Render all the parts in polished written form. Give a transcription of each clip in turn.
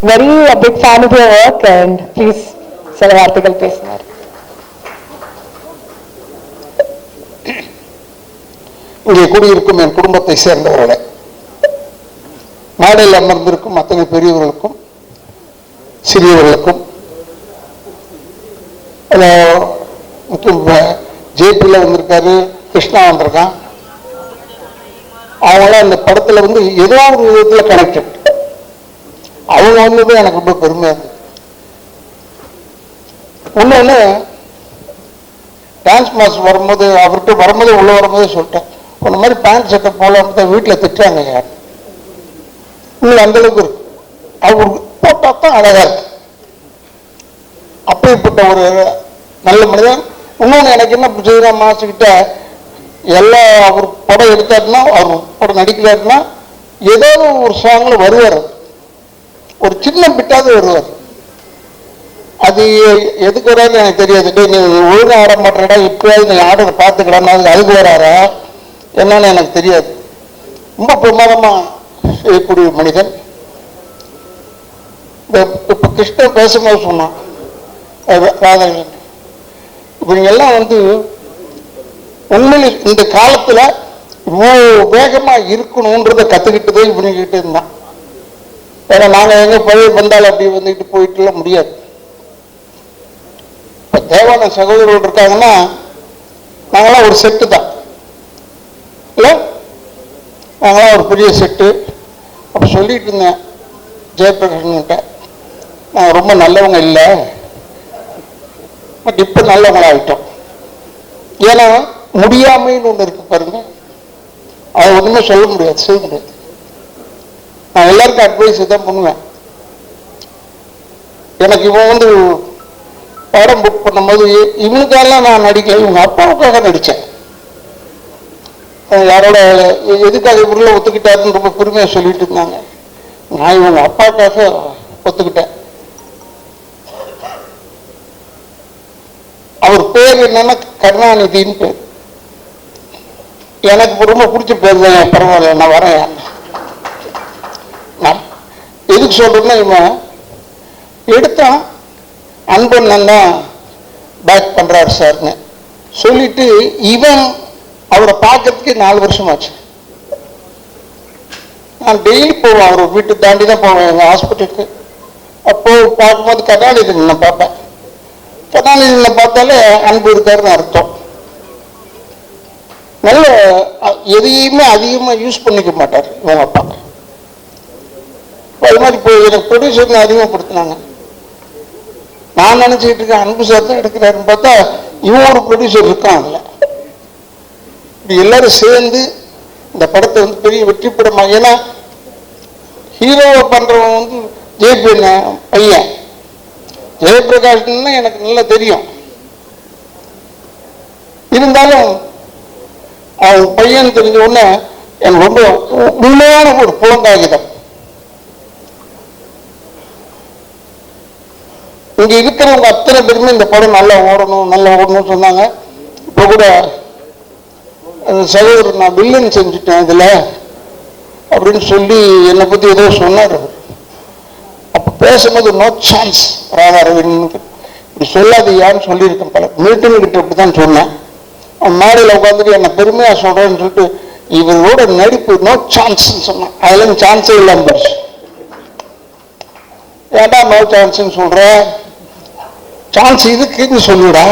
Very a big fan of your work and please சில வார்த்தைகள் பேசினார். இங்கே குடியிருக்கும் என் குடும்பத்தை சேர்ந்தவர்களே, நாடில் அமர்ந்திருக்கும் அத்தனை பெரியவர்களுக்கும் சிறியவர்களுக்கும், ஜேபியில் வந்திருக்காரு, கிருஷ்ணா வந்திருக்கான், அவங்களாம் இந்த படத்துல ஏதோ ஒரு விதத்துல கனெக்டட். அவங்க வந்தது எனக்கு ரொம்ப பெருமையா இருக்கு. ஒண்ணு டான்ஸ் மாஸ்டர் வரும்போது அவர்கிட்ட வரும்போது உள்ள வரும்போது சொல்லிட்டேன், இந்த மாதிரி பேண்ட் சட்டை போல வீட்டில் திட்டுறாங்க யார் இன்னும் அந்த அளவுக்கு இருக்கு, அவருக்கு போட்டா தான் அழகா இருக்கு. அப்படிப்பட்ட ஒரு நல்ல மனிதன். இன்னொன்று எனக்கு என்ன பிடிச்சதுன்னா, மாசுக்கிட்ட எல்லா அவர் படம் எடுத்தாருன்னா, அவர் படம் நடிக்கிறாருன்னா ஏதாவது ஒரு சாங்ல வருவார், ஒரு சின்ன பிட்டாவது வருவார். அது எதுக்கு வராது எனக்கு தெரியாது. நீ ஒழுங்கு ஆட மாட்டேடா, இப்பயாவது நீ ஆடுறத பார்த்துக்கலான்னு அதுக்கு வராரா என்னன்னு எனக்கு தெரியாது. ரொம்ப பிரமாதமா செய்யக்கூடிய மனிதன். இப்ப கிருஷ்ணன் பேசும்போது சொன்னான், ராதாகிருஷ்ணன் இவங்க எல்லாம் உண்மையில் இந்த காலத்துல இவ்வளவு வேகமா இருக்கணும்ன்றத கத்துக்கிட்டதே இவங்க கிட்ட இருந்தான். ஏன்னா நாங்க எங்க பழைய பந்தால் அப்படி வந்துட்டு போயிட்டு முடியாது. இப்ப தேவான சகோதரர்கள் இருக்காங்கன்னா நாங்களாம் ஒரு செட்டு தான் இல்ல, நாங்களாம் ஒரு பெரிய செட்டு. அப்ப சொல்லிட்டு இருந்தேன் ஜெயபிரகாஷ்கிட்ட, நாங்கள் ரொம்ப நல்லவங்க இல்லை, பட் இப்ப நல்லவங்களாயிட்டோம். ஏன்னா முடியாமைன்னு ஒண்ணு இருக்கு பாருங்க, அதை ஒண்ணுமே சொல்ல முடியாது, செய்ய முடியாது. நான் எல்லாருக்கும் அட்வைஸ் தான் பண்ணுவேன். எனக்கு இவன் படம் புக் பண்ணும்போது இவனுக்கெல்லாம் நான் நடிக்கல, இவங்க அப்பாவுக்காக நடிச்சேன். யாரோட எதுக்காக இவருள்ள ஒத்துக்கிட்டாருன்னு ரொம்ப பெருமையா சொல்லிட்டு இருந்தாங்க. நான் இவங்க அப்பாவுக்காக ஒத்துக்கிட்டேன். அவர் பேர் என்னன்னா கருணாநிதினு பேர். எனக்கு ரொம்ப பிடிச்ச பேர் தான். பரவாயில்ல, நான் வரேன். எதுக்கு சொல்றேன்னா, இவன் எடுத்தான் அன்பண்ணன் தான் பேக் பண்றாரு சார்னு சொல்லிட்டு, இவன் அவரை பார்க்கறதுக்கு 4 வருஷம் ஆச்சு. நான் டெய்லி போவேன், அவர் வீட்டு தாண்டி தான் போவேன் எங்க ஹாஸ்பிட்டலுக்கு. அப்போ பார்க்கும்போது கருணாநிதி நான் பார்ப்பேன். கருணாநிதியை பார்த்தாலே அன்பு இருக்காருன்னு அர்த்தம். நல்ல எதையுமே அதிகமா யூஸ் பண்ணிக்க மாட்டார் இவங்க அப்பா. அது மாதிரி இப்போ எனக்கு ப்ரொடியூசர் அதிகப்படுத்தினாங்க. நான் நினைச்சுக்கிட்டு இருக்கேன் அன்பு சார் தான் எடுக்கிறாருன்னு பார்த்தா இவன் ஒரு ப்ரொடியூசர் இருக்கான். இல்லை இப்படி எல்லாரும் சேர்ந்து இந்த படத்தை பெரிய வெற்றி படமா, ஏன்னா ஹீரோவை பண்றவன் ஜேபி பையன் ஜெயபிரகாஷ்னா எனக்கு நல்லா தெரியும். இருந்தாலும் அவன் பையன் தெரிஞ்ச உடனே எனக்கு ரொம்ப உண்மையான ஒரு புலங்காகிதம். இங்க இருக்கிறவங்க அத்தனை பேருமே இந்த படம் நல்லா ஓடணும்னு சொன்னாங்க. இப்ப கூட சகோதரர் நான் வில்லன் செஞ்சுட்டேன் இதுல அப்படின்னு சொல்லி என்னை பத்தி ஏதோ சொன்னார். அப்ப பேசும்போது நோ சான்ஸ் ராதாரவின் இப்படி சொல்லாது யான்னு சொல்லியிருக்கேன். பல மீட்டிங் கிட்ட அப்படித்தான் சொன்னேன். அவன் மேடையில் உட்காந்துட்டு என்ன பெருமையா சொல்றேன்னு சொல்லிட்டு இவரோட நடிப்பு நோ சான்ஸ் சொன்னான். அதுல சான்ஸே இல்லாம போச்சு. ஏன்டா நோ சான்ஸ் சொல்ற, சான்ஸ் இதுக்குன்னு சொல்லுடா.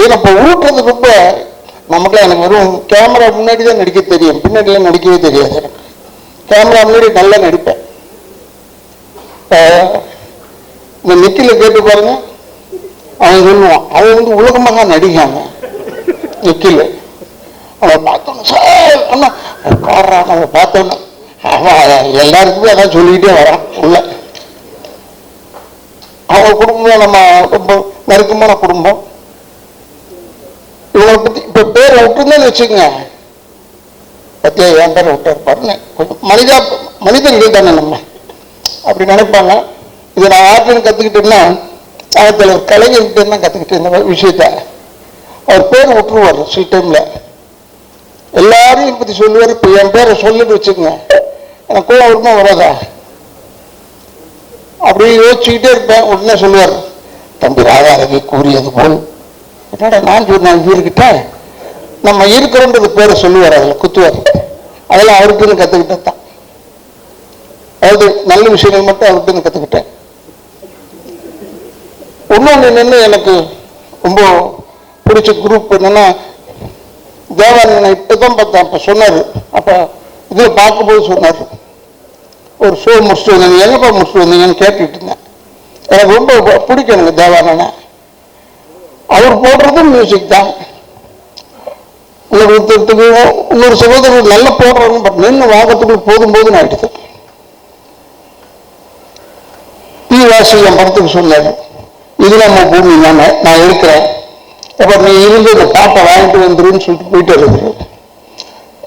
இப்ப ஊட்டுறது ரொம்ப நமக்குலாம் எனக்கு வெறும் கேமரா முன்னாடி தான் நடிக்க தெரியும், பின்னாடிலாம் நடிக்கவே தெரியாது. எனக்கு கேமரா முன்னாடி நல்லா நடிப்பேன். இந்த நிக்கில கேட்டு பாருங்க, அவன் சொல்லுவான் அவன் உலகமாக நடிக்காம நிக்கில. அவன் பார்த்தோன்னு சார் நம்ம பார்த்தோன்னு அவன் எல்லாருக்குமே அதான் சொல்லிக்கிட்டே வரான் உள்ள. அவங்க குடும்பம் நம்ம ரொம்ப நெருக்கமான குடும்பம். இவங்களை பத்தி இப்ப பேரை விட்டுருந்தேன்னு வச்சுக்கோங்க, பத்தியா என் பேரை விட்டாரு பாருங்க. கொஞ்சம் மனிதர்கள் தானே நம்ம அப்படி நினைப்பாங்க. இதை நான் யாருன்னு கத்துக்கிட்டேன்னா தலைவர் கலைஞர்கிட்ட தான் கத்துக்கிட்டேன் இந்த விஷயத்த. அவர் பேரை விட்டுருவார் சில டைம்ல, எல்லாரையும் பத்தி சொல்லுவார். இப்ப என் பேரை சொல்லிட்டு வச்சுக்கோங்க, எனக்கு கோவம் வருமா வராதா? அப்படியே யோசிச்சுக்கிட்டே இருப்பேன். உடனே சொல்லுவார், தம்பி ராதாரவி கூறியது போல். என்னடா நான் சொன்னேன் இவர்கிட்ட, நம்ம இருக்கிறோன்றது பேரை சொல்லுவார், அதில் குத்துவார். அதெல்லாம் அவருக்குன்னு கற்றுக்கிட்டது தான். அதாவது நல்ல விஷயங்கள் மட்டும் அவருக்குன்னு கற்றுக்கிட்டேன். இன்னொன்று என்னென்னு எனக்கு ரொம்ப பிடிச்ச குரூப் என்னன்னா, தேவானந்தனை இப்பதான் பார்த்தேன். அப்போ சொன்னார், அப்போ இதில் பார்க்கும்போது சொன்னார், ஒரு ஷோ முடிச்சுட்டு வந்தீங்க, எங்கப்பா முடிச்சுட்டு வந்தீங்கன்னு கேட்டுட்டு இருந்தேன். எனக்கு ரொம்ப பிடிக்கும் எனக்கு தேவானந்தனை. அவர் போடுறது மியூசிக் தான். இன்னொரு சகோதரர் நல்ல போடுறாங்க, பட் நின்று வாங்கத்துக்கு போதும் போதுன்னு ஆயிடுது. வாசி என் படத்துக்கு சொன்னாரு, இது நம்ம பூமி தானே, நான் இருக்கிறேன், அப்ப நீ இருந்து இந்த பாட்டை வாங்கிட்டு வந்துருன்னு சொல்லிட்டு போயிட்டு இருக்குது.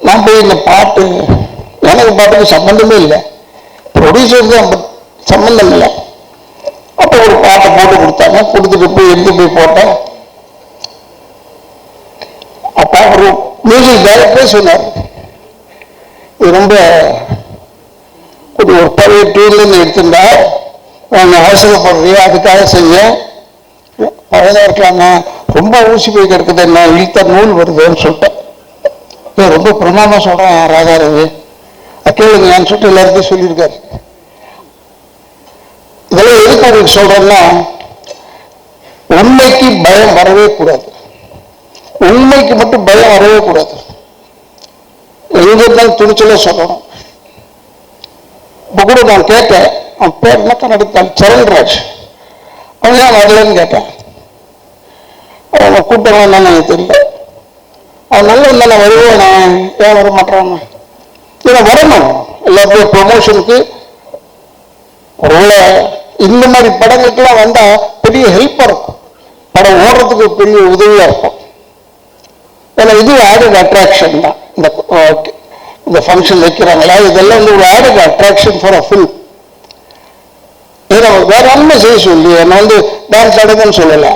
நான் போய் இந்த பாட்டு, எனக்கு பாட்டுக்கு சம்பந்தமே இல்லை, ப்ரொடியூசர் தான் சம்பந்தம் இல்லை. அப்போ ஒரு பாட்டை போட்டு கொடுத்தாங்க, கொடுத்துட்டு போய் எடுத்து போய் போட்டேன். அப்போ ஒரு மியூசிக் டைரக்டரே சொன்னார், இது ரொம்ப ஒரு பழைய டூர்லேருந்து எடுத்திருந்தா அவசரப்படுறியா, அதுக்காக செஞ்ச பழையதாக இருக்கலாங்க, ரொம்ப ஊசி போய் கிடக்குது, என்ன இழுத்த நூல் வருதுன்னு சொல்லிட்டேன். ரொம்ப பிரமாதமா சொல்றேன் ராதாரவி, கேளுங்கன்னு சொல்லிட்டு எல்லாருக்கும் சொல்லியிருக்காரு. இதெல்லாம் எதுக்கு அவருக்கு சொல்றேன்னா, உண்மைக்கு பயம் வரவே கூடாது, உண்மைக்கு மட்டும் பயம் வரவே கூடாது. எங்க இருந்தாலும் துணிச்சல சொல்லணும். இப்ப கூட நான் கேட்டேன், அவன் பேர் என்ன கன்னடத்தால் சரண்ராஜ், அவன் ஏன் வரலன்னு கேட்டேன். அவங்க கூட்டம்லாம் என்னன்னு எனக்கு தெரியல. அவன் நல்ல இருந்தா வருவானே, ஏன் வர மாட்டான்? ஏன்னா வரணும், எல்லாருடைய ப்ரொமோஷனுக்கு ஒருவேளை இந்த மாதிரி படங்களுக்கெல்லாம் வந்தா பெரிய ஹெல்ப்பா இருக்கும், படம் ஓடுறதுக்கு பெரிய உதவியா இருக்கும். ஏன்னா இது ஆடட் அட்ராக்ஷன் தான். இந்த ஃபங்க்ஷன் வைக்கிறாங்களா, இதெல்லாம் வந்து ஒரு added attraction for a film. ஏன்னா வேற என்ன செய்ய சொல்லி என்ன வந்து டான்ஸ் ஆடுங்கன்னு சொல்லலை,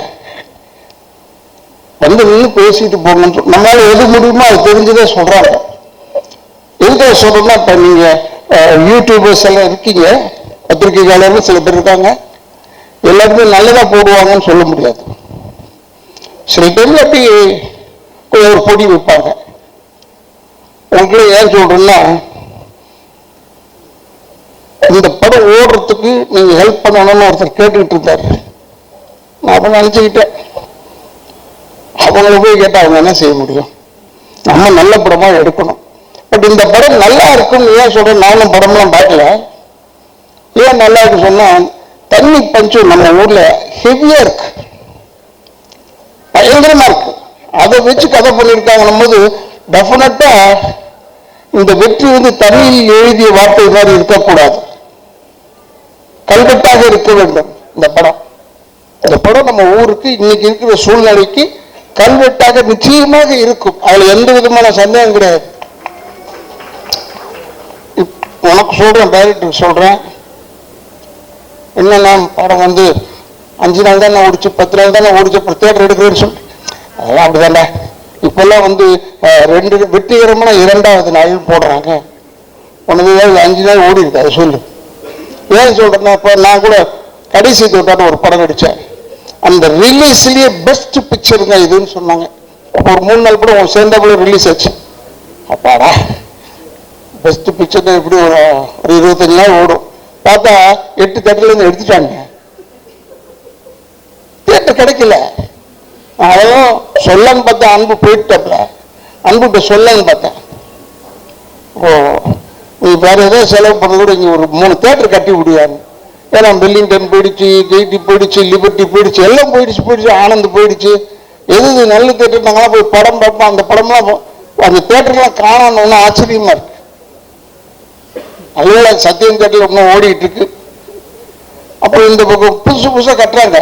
வந்து நின்று பேசிட்டு போகணும்னு நம்மளால எது முடியுமோ அது தெரிஞ்சுதான் சொல்றாங்க. எதுக்காக சொல்றோம்னா, இப்ப நீங்க யூடியூபர்ஸ் எல்லாம் இருக்கீங்க, பத்திரிகையாளர்கள் சில பேர் இருக்காங்க, எல்லாருமே நல்லதா போடுவாங்கன்னு சொல்ல முடியாது. சில பேர் அப்படி ஒரு பொடி வைப்பாங்க. உங்களை ஏன் சொல்றேன்னா, இந்த படம் ஓடுறதுக்கு நீங்க ஹெல்ப் பண்ணணும்னு ஒருத்தர் கேட்டுக்கிட்டு இருந்தாரு. நான் அப்ப நினைச்சுக்கிட்டேன், அவங்கள போய் கேட்டா அவங்க என்ன செய்ய முடியும், நம்ம நல்ல படமா எடுக்கணும். பட் இந்த படம் நல்லா இருக்குன்னு ஏன் சொல்றேன், நானும் படம்லாம் பார்க்கல. ஏன் நல்லா இருக்கு சொன்னா, தண்ணி பஞ்சு நம்ம ஊர்ல ஹெவியா இருக்கு, பயங்கரமா இருக்கு. அதை வச்சு கதை பண்ணியிருக்காங்கன்னும் போது டெஃபினட்டா இந்த வெற்றி வந்து தமிழில் எழுதிய வார்த்தை மாதிரி இருக்கக்கூடாது, கல்வெட்டாக இருக்க வேண்டும். இந்த படம் நம்ம ஊருக்கு இன்னைக்கு இருக்கிற சூழ்நிலைக்கு கல்வெட்டாக நிச்சயமாக இருக்கும், அதுல எந்த விதமான சந்தேகம் கிடையாது. உனக்கு சொல்றேன், டைரக்டர் சொல்றேன், என்னன்னா படம் வந்து 5 நாள் தானே ஓடிச்சு, 10 நாள் தானே ஓடிச்சு, அப்புறம் தேட்டர் எடுக்கிறேன்னு சொல்லி, அதெல்லாம் அப்படிதானே. இப்பெல்லாம் வந்து 2 வெற்றிகரமான 2வது நாள் போடுறாங்க. உனக்கு 5 நாள் ஓடி இருக்கு, அதை சொல்லு. ஏன் சொல்றேன்னா, இப்போ நான் கூட கடைசி தோட்டான ஒரு படம் நடிச்சேன், அந்த ரிலீஸ்லயே பெஸ்ட் பிக்சருங்க இதுன்னு சொன்னாங்க. அப்போ ஒரு 3 நாள் கூட சேர்ந்தாப்புல ரிலீஸ் ஆச்சு. அப்பாடா, பெஸ்ட் பிக்சர் எப்படி ஒரு 25 நாள் ஓடும். பார்த்தா 8 தேட்டர்ல இருந்து எடுத்துட்டாங்க, தேட்டர் கிடைக்கல. அதெல்லாம் சொல்லன்னு பார்த்தேன், அன்பு போயிட்டாப்ல, அன்புகிட்ட சொல்லன்னு பார்த்தேன். ஓ நீ வேற ஏதாவது செலவு பண்ண கூட இங்கே ஒரு 3 தேட்டர் கட்டி விடுவாங்க. ஏன்னா வெல்லிங்டன் போயிடுச்சு, கெய்டி போயிடுச்சு, லிபர்ட்டி போயிடுச்சு, எல்லாம் போயிடுச்சு, ஆனந்த் போயிடுச்சு. எது நல்ல தேட்டர் நாங்களாம் போய் படம் பார்ப்போம், அந்த படம்லாம் அந்த தேட்டர்லாம் காணணும்னு ஆச்சரியமா இருக்கு. அதனால சத்தியம் தேட்டர்ல இன்னும் ஓடிட்டு இருக்கு. அப்போ இந்த பக்கம் புதுசா கட்டுறாங்க.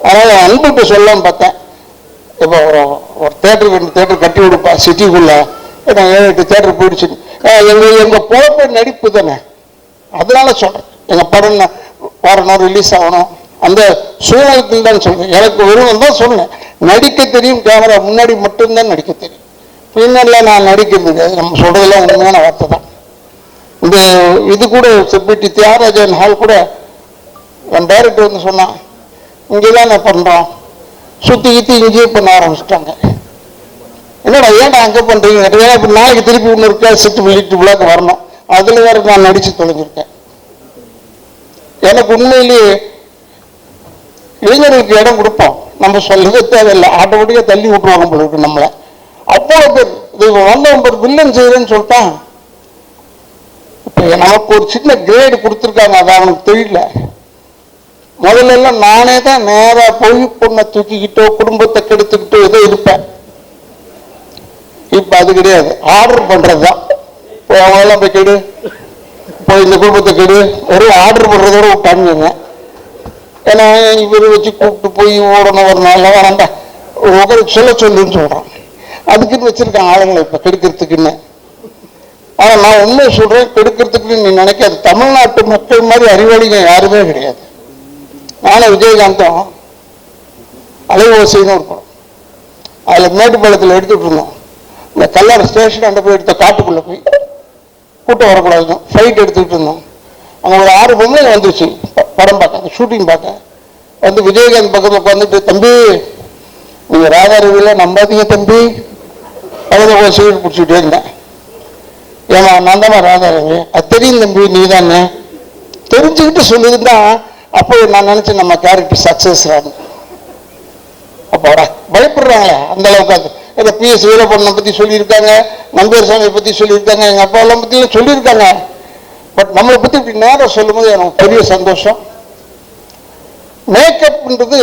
அதனால அன்புகிட்ட சொல்லலாம்னு பார்த்தேன், இப்போ ஒரு தேட்டர் 2 தேட்டர் கட்டி விடுப்பா சிட்டிக்குள்ள, 7-8 தேட்டர் போயிடுச்சு. எங்க பொழப்ப நடிப்பு தானே, அதனால சொல்றேன், எங்க படம் வரணும், ரிலீஸ் ஆகணும், அந்த சூழ்நிலத்தில் தான் சொல்றேன். எனக்கு வெறும் தான் சொன்னேன், நடிக்க தெரியும், கேமரா முன்னாடி மட்டும்தான் நடிக்க தெரியும், பின்னால நான் நடிக்கிறது நம்ம சொல்றதெல்லாம் உண்மையான வார்த்தை தான். இந்த இது கூட செப்பிட்டி தியாகராஜன் ஹால் கூட என் டைரக்டர் வந்து சொன்னான், இங்கே தானே பண்ணுறோம், சுற்றி கித்தி இங்கேயே பண்ண ஆரம்பிச்சிட்டாங்க. என்னடா ஏன்டா அங்கே பண்ணுறீங்க? ஏன்னா இப்போ நாளைக்கு திருப்பி இன்னொரு கேசட் வெளியிட்டு விழாக்கு வரணும், அதில் வேற நான் நடித்து தொலைஞ்சிருக்கேன். எனக்கு உண்மையிலேயே இளைஞர்களுக்கு இடம் கொடுப்போம், நம்ம சொல்லவே தேவையில்லை, ஆட்டோமேட்டிக்காக தள்ளி விட்டுருவாங்க போல இருக்கு நம்மளை. அவ்வளோ பேர் இது வந்தவன் பேர் வில்லன் செய்கிறேன்னு சொல்லிட்டான். இப்போ நமக்கு ஒரு சின்ன கிரேடு கொடுத்துருக்காங்க, அது அவனுக்கு தெரியல. முதல்ல எல்லாம் நானே தான் நேராக போய் பொண்ணை தூக்கிக்கிட்டோ குடும்பத்தை கெடுத்துக்கிட்டோ ஏதோ இருப்பேன். இப்போ அது கிடையாது, ஆர்டர் பண்ணுறது தான். இப்போ அவங்கெல்லாம் போய் கெடு, போய் இந்த குடும்பத்தை கெடு, ஒரு ஆர்டர் பண்ணுறதோட விட்டானுங்க. ஏன்னா இவர் வச்சு கூப்பிட்டு போய் ஓடணும், ஒரு நாள் வேண்டாம் உங்களுக்கு சொல்லுன்னு சொல்கிறான். அதுக்குன்னு வச்சிருக்கான் ஆளுங்களை இப்போ கெடுக்கிறதுக்குன்னு. ஆனால் நான் உண்மையை சொல்கிறேன், கெடுக்கிறதுக்குன்னு நீ நினைக்காது. தமிழ்நாட்டு மக்கள் மாதிரி அறிவாளிங்க யாருமே கிடையாது. நானும் விஜயகாந்தும் அலைவோசைன்னு ஒரு படம், அதில் மேட்டுப்பாளையத்தில் எடுத்துகிட்டு இருந்தோம். இந்த கல்யாண ஸ்டேஷன் அந்த போய் எடுத்த காட்டுக்குள்ளே போய் கூட்டம் வரக்கூடாதுன்னு ஃபைட் எடுத்துக்கிட்டு இருந்தோம். அங்கே ஒரு 6 பொம்மைகள் வந்துச்சு படம் பார்க்க, ஷூட்டிங் பார்க்க. வந்து விஜயகாந்த் பக்கத்தில் உட்காந்துட்டு, தம்பி நீங்கள் ராதாரவியில் நம்பாதீங்க தம்பி, பக்கத்தில் சீட் பிடிச்சிக்கிட்டே இருந்தேன். ஏமா நான் தானே ராதாரவி, அது தெரியும் தம்பி, நீ தானே தெரிஞ்சுக்கிட்டு சொல்லுதுன்னா அப்போ நான் நினச்சேன் நம்ம கேரக்டர் சக்ஸஸ் ஆகும். அப்போடா பயப்படுறாங்களே அந்த அளவுக்கு. இதை PS வீரப்பண்ணனை பற்றி சொல்லியிருக்காங்க, நம்பியார் சாமியை பற்றி சொல்லியிருக்காங்க, எங்கள் அப்பா எல்லாம் பற்றியும் சொல்லியிருக்காங்க. பட் நம்மளை பற்றி இப்படி நேரம் சொல்லும்போது எனக்கு பெரிய சந்தோஷம். மேக்கப்ன்றது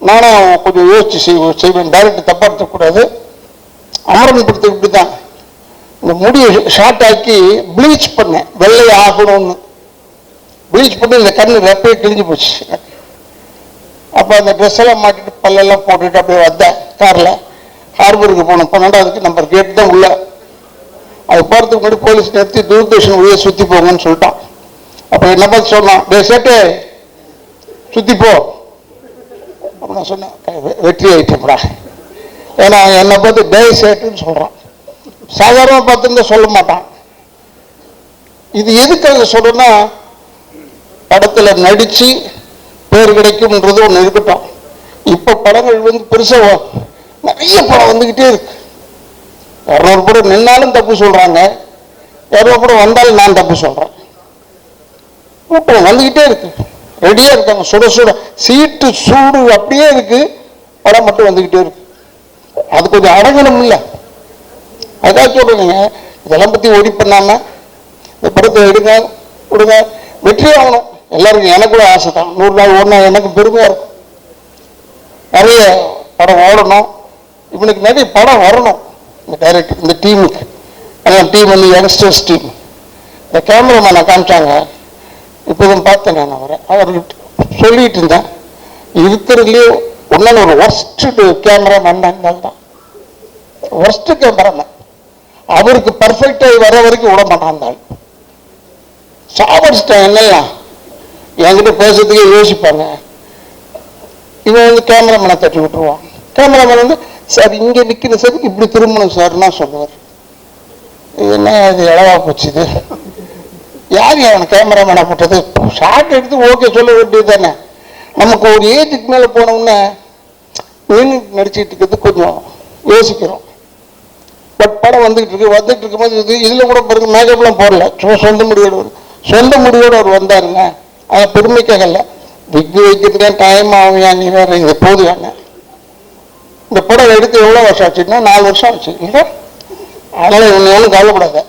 நானும் கொஞ்சம் யோசிச்சு செய்வேன், டைரக்டர் தப்பாக இருக்கக்கூடாது. அமரன் படத்துக்கு இப்படி தான் இந்த முடியை ஷார்ட் ஆக்கி ப்ளீச் பண்ணேன், வெள்ளை ஆகணும்னு ப்ளீச் பண்ணி இந்த கண்ணு ரெப்பையே கிழிஞ்சு போச்சு. அப்போ அந்த ட்ரெஸ் எல்லாம் மாட்டிட்டு பல்லெல்லாம் போட்டுட்டு அப்படியே வந்தேன் காரில். ஹார்பருக்கு போனோம், 12வது நம்பர் கேட்டு தான் உள்ள. அது போகிறதுக்கு முன்னாடி போலீஸ் நிறுத்தி தூர்தர்ஷன் உடைய சுற்றி போங்கன்னு சொல்லிட்டான். அப்போ என்ன பார்த்து சொன்னான், டே சேட்டு சுற்றி போ. அப்போ நான் சொன்னேன், வெற்றி ஆயிட்டேன்டா. ஏன்னா என்னை பார்த்து டே சேட்டுன்னு சொல்கிறான். சாதாரணமாக பார்த்துருந்தா சொல்ல மாட்டான். இது எதுக்காக சொல்றேன்னா, படத்தில் நடித்து பேர் கிடைக்கும்ன்றது ஒன்று இருக்கட்டும். இப்போ படங்கள் வந்து பெருசாக நிறைய படம் வந்துக்கிட்டே இருக்கு. 200 படம் நின்னாலும் தப்பு சொல்கிறாங்க, 200 படம் வந்தாலும் நான் தப்பு சொல்கிறேன். கூட்டம் வந்துக்கிட்டே இருக்கு, ரெடியாக இருக்காங்க, சுட சுட சீட்டு சூடு அப்படியே இருக்கு, படம் மட்டும் வந்துக்கிட்டே இருக்கு. அது கொஞ்சம் அடங்கணும் இல்லை? அதான் சொல்கிறேங்க, இதெல்லாம் பற்றி ஒடி பண்ணாமல் இந்த படத்தை எடுங்க கொடுங்க, வெற்றி ஆகணும். எல்லாருக்கும் எனக்கு கூட ஆசை தான், 100 நாள் ஓடினா எனக்கு பெருமையாக இருக்கும். நிறைய படம் ஓடணும், இவனுக்கு நிறைய படம் வரணும். இந்த டைரக்டர் இந்த டீமுக்கு, அதான் டீம் வந்து யங்ஸ்டர்ஸ் டீம். இந்த கேமராமேனை காமிச்சாங்க, இப்போதான் பார்த்தேன் நான் அவர்கிட்ட சொல்லிட்டு இருந்தேன். இருக்கிறதுலேயே ஒன்றால் ஒரு ஒர்ஸ்ட் கேமராமேன் தான், ஒர்ஸ்ட் கேமராமேன். அவருக்கு பர்ஃபெக்டாக வர வரைக்கும் விட மாட்டான். சாவடிச்சிட்டேன் என்னெல்லாம் என்கிட்ட பேசுறதுக்கே யோசிப்பாங்க. இவன் வந்து கேமராமேனை தட்டி விட்டுருவான். கேமராமேன் வந்து சார் இங்கே நிற்கிற சார் இப்படி திரும்பணும் சார்னா சொல்லுவார். என்ன இது இளவா போச்சு இது, யார் அவனை கேமராமேனை போட்டது? ஷார்ட் எடுத்து ஓகே சொல்ல வேண்டியது தானே. நமக்கு ஒரு ஏஜுக்கு மேலே போனோம்னா நடிச்சுட்டு இருக்கிறது கொஞ்சம் யோசிக்கிறோம். பட் படம் வந்துகிட்டு இருக்கும்போது இதில் கூட பாருங்க, மேக்கப்லாம் போடல, சும்மா சொந்த முடிவோடு அவர் வந்தாருங்க. அதை பெருமைக்காகல, விக்கு வைக்கிறதுக்கே டைம் ஆகுயா, நீ வேற இங்கே போதுவாங்க. இந்த படம் எடுத்து எவ்வளோ வருஷம் ஆச்சுன்னா 4 வருஷம் ஆச்சு இல்லை? அதனால் இவங்க ஒன்றும் கவலைப்படாத.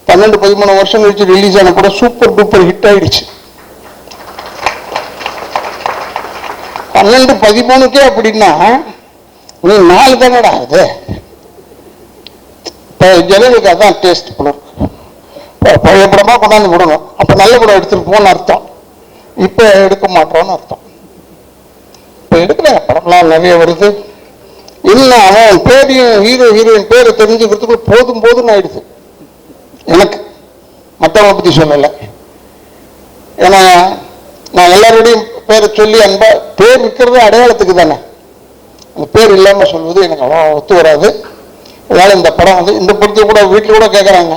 12-13 வருஷம் கழிச்சு ரிலீஸ் ஆன படம் சூப்பர் டூப்பர் ஹிட் ஆயிடுச்சு. 12-13க்கே அப்படின்னா நீ 4 தானடா ஆகுது. ஜனங்களுக்கு அதான் டேஸ்ட் படம். பழைய படமாக கொண்டாந்து விடணும், அப்போ நல்ல படம் எடுத்துட்டு போன்னு அர்த்தம். இப்போ எடுக்க மாட்டோம்னு அர்த்தம். இப்போ எடுக்கல படம்லாம் நிறைய வருது. இன்னும் அவன் பேரையும் ஹீரோயின் பேரை தெரிஞ்சுக்கிறதுக்கு போதும்னு ஆயிடுது எனக்கு. மற்றவங்களை பற்றி சொல்லலை. ஏன்னா நான் எல்லாரோடையும் பேரை சொல்லி அன்பா, பேர் இருக்கிறது அடையாளத்துக்கு தானே, அந்த பேர் இல்லாமல் சொல்வது எனக்கு அவ்வளோ ஒத்து வராது. அதனால் இந்த படம் வந்து இந்த படத்துக்கு கூட வீட்டில் கூட கேட்குறாங்க,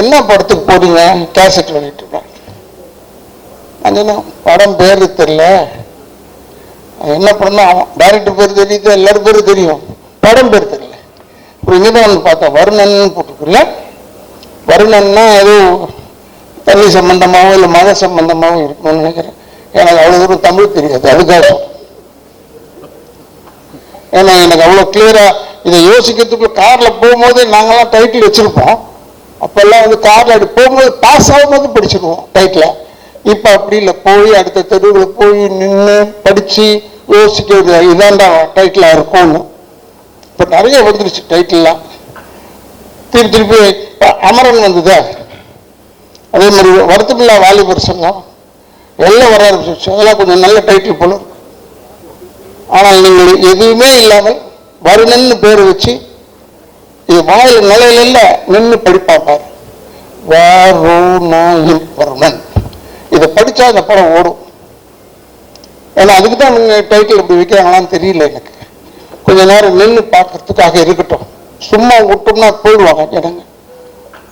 என்ன படத்துக்கு போறீங்க? கேசட் வெளியிட்டு அஞ்சனா படம் பேர் தெரியல, என்ன பண்ணா டைரக்டர் பேர் தெரியுது, எல்லாரும் பேரும் தெரியும், படம் பேர் தெரியல. அப்புறம் இங்கதான் வந்து பார்த்தா வருணன் போட்டுருக்குல்ல, வருணன்னா ஏதோ தண்ணி சம்பந்தமாவோ இல்லை மத சம்பந்தமாவோ இருக்கும்னு நினைக்கிறேன். எனக்கு அவ்வளோ தூரம் தமிழ் தெரியாது, அதுக்காக. ஏன்னா எனக்கு அவ்வளோ கிளியரா இதை யோசிக்கிறதுக்குள்ள கார்ல போகும்போது நாங்கெல்லாம் டைட்டில் வச்சிருப்போம். அப்பெல்லாம் வந்து கார்ல அப்படி போகும்போது பாஸ் ஆகும்போது படிச்சிருவோம் டைட்டில். இப்போ அப்படி இல்லை, போய் அடுத்த தெருவில் போய் நின்று படிச்சு யோசிக்கிறது, இதாண்டா டைட்டிலாக இருக்கும்னு. இப்போ நிறைய வந்துருச்சு டைட்டில்லாம். திருப்பி அமரன் வந்ததா, அதே மாதிரி வருத்தமில்லா வாலிபர் சங்கம் எல்லாம் வர ஆரம்பிச்சிருச்சு. அதெல்லாம் கொஞ்சம் நல்ல டைட்டில் போல. ஆனால் நீங்கள் எதுவுமே இல்லாமல் வருணன்னு பேர் வச்சு இது வாயில் நிலையில நின்று படிப்பாப்பார். வருணன் இதை படிச்சா அந்த படம் ஓடும். ஏன்னா அதுக்கு தான் நீங்க டைட்டில் இப்படி வைக்கிறாங்களான்னு தெரியல எனக்கு. கொஞ்ச நேரம் நின்று பார்க்கறதுக்காக இருக்கட்டும், சும்மா விட்டோம்னா போயிடுவாங்க ஜனங்க.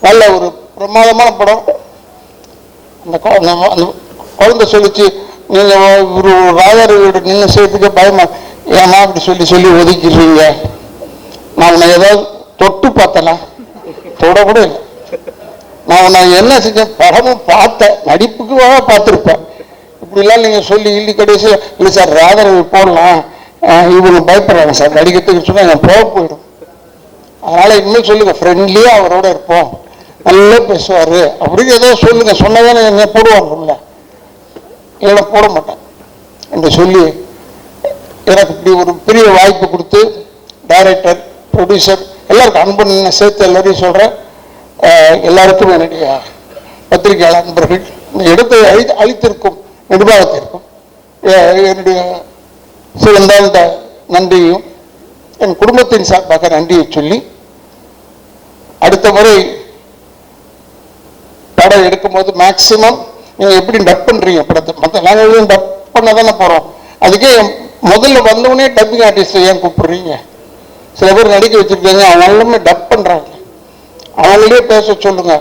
நல்ல ஒரு பிரமாதமான படம். அந்த குழந்தை சொல்லிச்சு, நீங்க ஒரு ராஜாரி வீடு நின்று செய்யறதுக்கே பயமா, ஏமா அப்படி சொல்லி சொல்லி ஒதுக்கிடுறீங்க, நான் உன்னை ஏதாவது தொட்டு பார்த்தனா? தொட கூட இல்லை. நான் என்ன செஞ்சேன், படமும் பார்த்தேன், நடிப்புக்கு பார்த்துருப்பேன். இப்படிலாம் நீங்க சொல்லி இல்லி கடைசியில் இல்லை சார் ராஜாரி போடலாம், இவங்க பயப்படுறாங்க சார் நடிக்கிறதுக்கு சொன்னா நான் போயிடும். அதனால இனிமேல் சொல்லுங்க, ஃப்ரெண்ட்லியா அவரோட இருப்போம், நல்லா பேசுவாரு அப்படின்னு ஏதோ சொல்லுங்க. சொன்னதானே என்ன போடுவாங்க, இல்லைன்னா போட மாட்டேன் என்று சொல்லி எனக்கு இப்படி ஒரு பெரிய வாய்ப்பு கொடுத்து டைரக்டர், ப்ரொடியூசர் எல்லாருக்கும் அன்பு சேர்த்து எல்லாரையும் சொல்றேன். எல்லாருக்கும் என்னுடைய பத்திரிகையாளர் நண்பர்கள் இந்த இடத்தை அளித்திருக்கும் நிர்வாகத்திற்கும் என்னுடைய சிறந்த நன்றியையும் என் குடும்பத்தின் சார்பாக நன்றியை சொல்லி, அடுத்த முறை படம் எடுக்கும்போது மேக்சிமம் நீங்க எப்படி டப் பண்றீங்க படத்தை, மற்ற லாங்குவேஜ் டப் பண்ண தானே போறோம். அதுக்கே முதல்ல வந்தவொடனே டப்பிங் ஆர்டிஸ்ட் ஏன் கூப்பிடுறீங்க? சில பேர் நடிக்க வச்சிருக்காங்க, அவங்க எல்லாமே டப் பண்றாங்க, அவங்களே பேச சொல்லுங்க